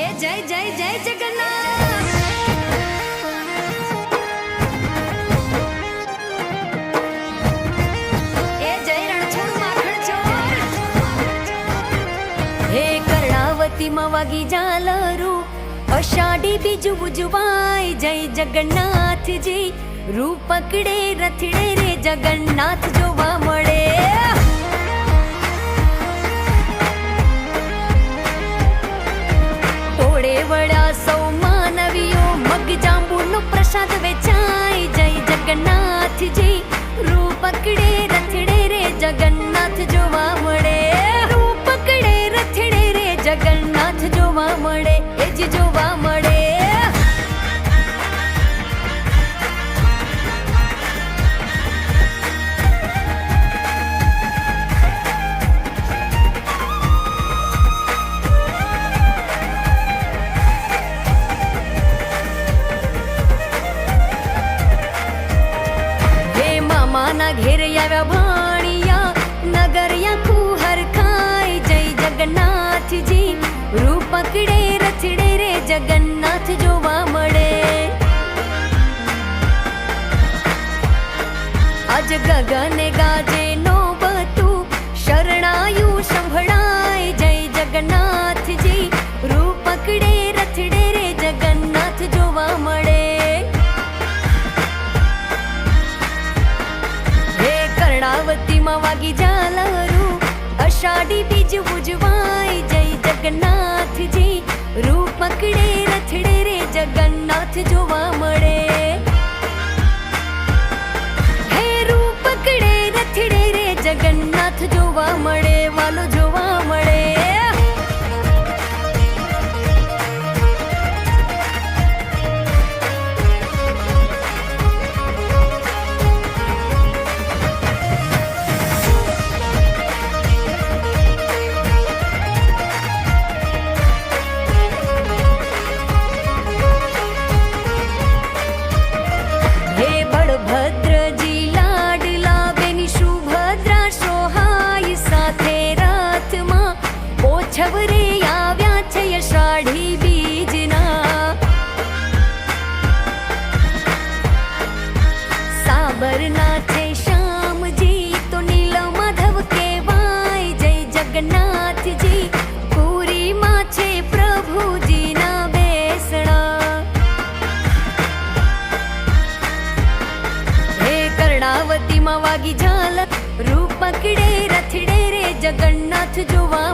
એ જય જય જય જગન્નાથ। એ જય રણછોડ માખણ ચોર। હે કર્ણાવતી માં વાગી ઝાલરું, અષાઢી બીજું ઉજવાય જય જગન્નાથજી। રૂપ પકડે રથડે રે જગન્નાથ જોવા મળે। ટોળે વળ્યા સૌ માનવીઓ, મગ જાંબુનો પ્રસાદ વેચાય જય જગન્નાથજી। રૂપ પકડે રથડે રે જગન્નાથ જોવા મળે। રૂપ પકડે રથડે રે જગન્નાથ જોવા મળે, એ જ જોવા મળે। માના ઘેર આવ્યા ભાણિયા, નગરિયા કુહર ખાય જય જગન્નાથજી। રૂપ પકડે રથડે રે જગન્નાથ જોવા મળે। આજ ગગને ગાજે નોબતું, શરણાયું સંભળાય જય જગન્નાથજી। રૂપ પકડે રથડે રે જગન્નાથ જોવા મળે। કર્ણાવતી માં વાગી ઝાલરું, અષાઢી બીજ ઉજવાય જય જગન્નાથજી। રૂપ પકડે રથડે રે જગન્નાથ જોવા મળે। હે રૂપ પકડે રથડે રે જગન્નાથ જોવા મળે, વાલો જોવા મળે। ભદ્રજી લાડલા બેની સુભદ્રા સોહાય, સાથે રથમાં ઓછવ રે આવ્યા છે અષાઢી બીજના। સાબરના છે શ્યામજી તો નીલ માધવ કહેવાય જય જગન્નાથજી। પુરીમાં છે પ્રભુજીના બેસણા। કર્ણાવતી માં વાગી ઝાલર, રૂપ પકડે રથડે રે જગન્નાથ જોવા